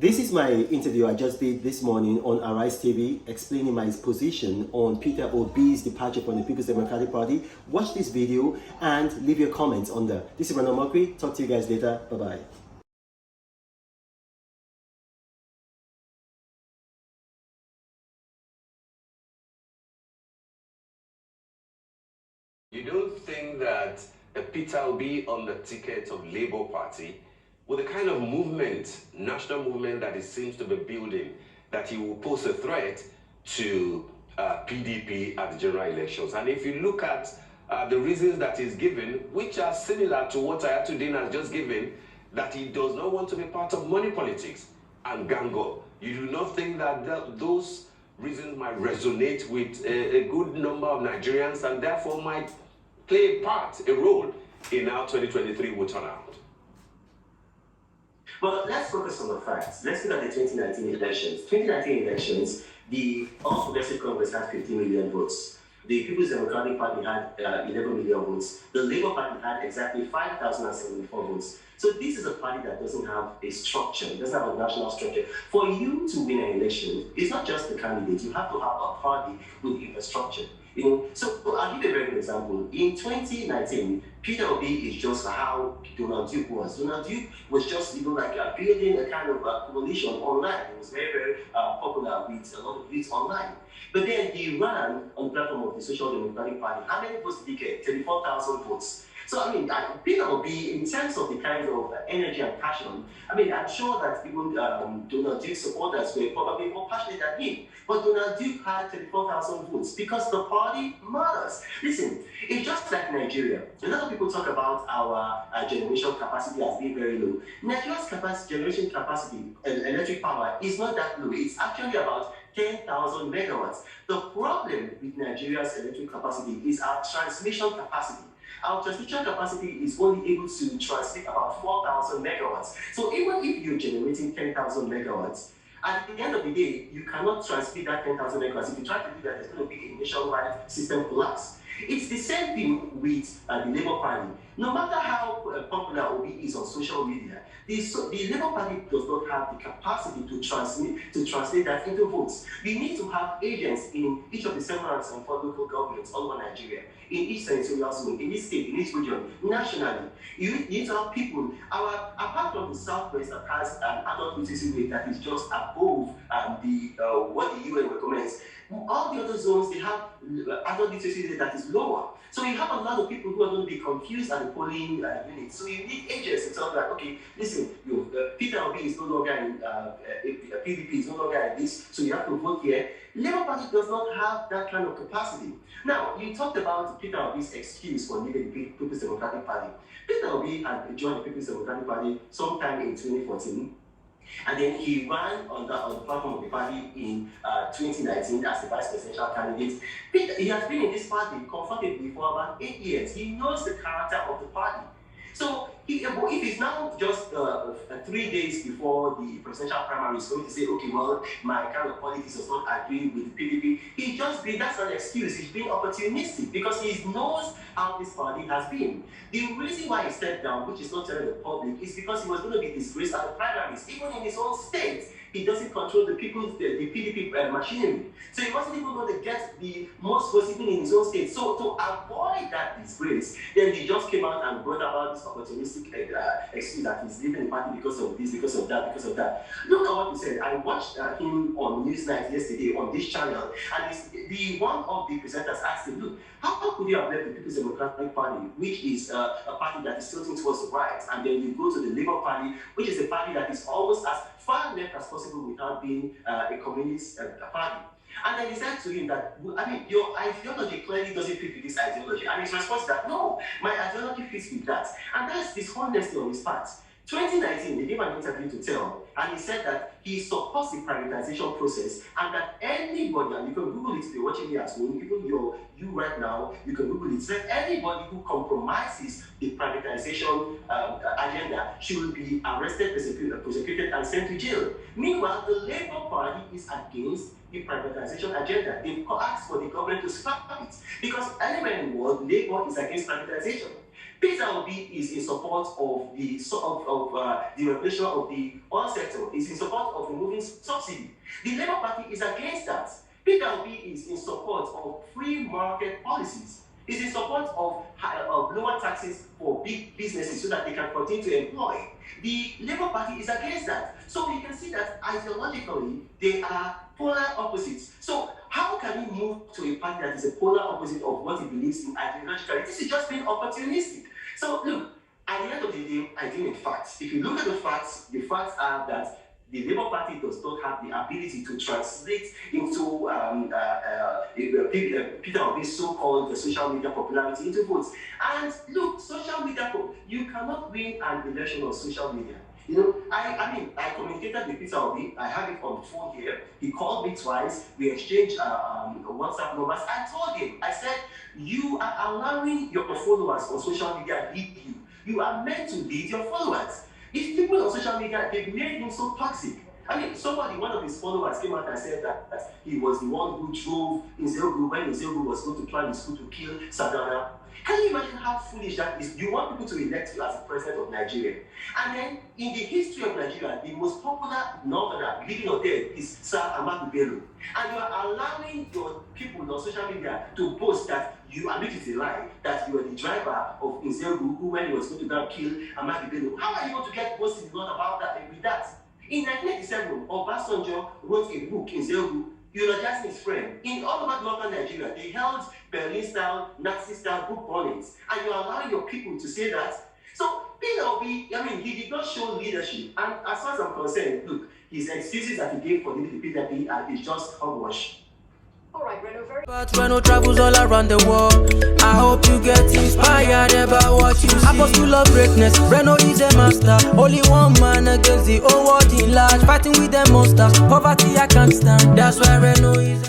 This is my interview I just did this morning on AriseTV, explaining my position on Peter Obi's departure from the People's Democratic Party. Watch this video and leave your comments on there. This is Ronald Mokri. Talk to you guys later. Bye-bye. You don't think that Peter Obi on the ticket of Labour Party, with the kind of movement, national movement that it seems to be building, that he will pose a threat to PDP at the general elections? And if you look at the reasons that he's given, which are similar to what Ayatollah has just given, that he does not want to be part of money politics and gang up, you do not think that those reasons might resonate with a good number of Nigerians and therefore might play a role in how 2023 will turn out? Well, let's focus on the facts. Let's look at the 2019 elections. 2019 elections, the All Progressive Congress had 15 million votes. The People's Democratic Party had 11 million votes. The Labour Party had exactly 5,074 votes. So this is a party that doesn't have a structure. It doesn't have a national structure. For you to win an election, it's not just the candidate. You have to have a party with infrastructure. So I'll give you a very good example. In 2019, Peter Obi is just how Donald Duke was. Donald Duke was just like building a kind of coalition online. It was very, very popular with a lot of youth online. But then he ran on the platform of the Social Democratic Party. How many votes did he get? 34,000 votes. So, Peter Obi, in terms of the kind of energy and passion, I'm sure that even Donald Duke supporters were probably more passionate than him. But Donald Duke had 34,000 votes because the party matters. Listen, it's just like Nigeria. A lot of people talk about our generation capacity as being very low. Nigeria's generation capacity, electric power, is not that low. It's actually about 10,000 megawatts. The problem with Nigeria's electric capacity is our transmission capacity. Our transmission capacity is only able to transmit about 4,000 megawatts. So even if you're generating 10,000 megawatts, at the end of the day, you cannot transmit that 10,000 megawatts. If you try to do that, there's going to be a nationwide system collapse. It's the same thing with the Labour Party. No matter how popular Obi is on social media, the Labour Party does not have the capacity to translate that into votes. We need to have agents in each of the 704 local governments all over Nigeria, in each senatorial zone, in each state, in each region, nationally. You need to have people. Apart from the Southwest that has an adult literacy rate that is just above what the UN recommends, all the other zones, they have adult literacy rate that is lower. So you have a lot of people who are going to be confused at the polling units. So you need agents to tell them, okay, listen, Peter Obi is no longer in PDP, is no longer in this, so you have to vote here. Labour Party does not have that kind of capacity. Now, you talked about Peter Obi's excuse for leaving the People's Democratic Party. Peter Obi had joined the People's Democratic Party sometime in 2014. And then he ran on the platform of the party in 2019 as the vice presidential candidate. He has been in this party comfortably for about 8 years. He knows the character of the party. So if he's now just 3 days before the presidential primary is going to say, okay, well, my kind of politics does not agree with the PDP, that's an excuse. He's being opportunistic because he knows how this party has been. The reason why he stepped down, which is not telling the public, is because he was going to be disgraced at the primaries. Even in his own state, he doesn't control the PDP machinery. So he wasn't even going to get the most votes even in his own state. So to avoid that disgrace, then he just came out and brought about this opportunistic excuse that he's leaving the party because of this, because of that, because of that. Look at what he said. I watched him on Newsnight yesterday on this channel, and one of the presenters asked him, look, how could you have left the People's Democratic Party, which is a party that is tilting towards the right, and then you go to the Labour Party, which is a party that is almost as far left as possible without being a communist party? And then he said to him that, your ideology clearly doesn't fit with this ideology. And his response is that, no, my ideology fits with that. And that's dishonesty on his part. 2019, he gave an interview to Tell, and he said that he supports the privatization process, and that anybody, and you can Google it if you're watching me at home, even you right now, you can Google it, that anybody who compromises the privatization agenda should be arrested, prosecuted, and sent to jail. Meanwhile, the Labour Party is against the privatization agenda. They've asked for the government to scrap it, because anywhere in the world, Labour is against privatization. Peter Obi is in support of the regulation of the oil sector, is in support of removing subsidy. The Labour Party is against that. Peter Obi is in support of free market policies. Is in support of lower taxes for big businesses so that they can continue to employ. The Labour Party is against that. So you can see that ideologically, they are polar opposites. So how can we move to a party that is a polar opposite of what he believes in ideologically? This is just being opportunistic. So look, at the end of the day, I deal in facts. If you look at the facts are that the Labour Party does not have the ability to translate into Peter Obi's so-called social media popularity into votes. And look, social media, you cannot win an election on social media. You know, I communicated with Peter Obi. I have it on the phone here. He called me twice. We exchanged WhatsApp numbers. I told him, I said, you are allowing your followers on social media lead you. You are meant to lead your followers. If people on social media, they've made him so toxic. I mean, one of his followers came out and said that he was the one who drove Nzegu when Nzegu was going to plan his coup to kill Sadana. Can you imagine how foolish that is? You want people to elect you as the president of Nigeria. And then, in the history of Nigeria, the most popular northerner, living or dead, is Sir Ahmadu Bello. And you are allowing your people on social media to boast that you, and which is a lie, that you are the driver of Nzegu, who when he was going to go kill Ahmadu Bello. How are you going to get boasting about that with that? In 1987, Obasanjo wrote a book, Nzegu, eulogizing his friend. In all over northern Nigeria, they held Berlin-style, Nazi-style book burnings, and you're allowing your people to say that. So, Peter Obi, he did not show leadership. And as far as I'm concerned, look, his excuses that he gave for leaving the PDP is just hogwash. All right, Reno, But Reno travels all around the world. I hope you get inspired about what you see. Apostle of greatness, Reno is a master. Only one man against the whole world in large. Fighting with the monsters, poverty I can't stand. That's why Reno is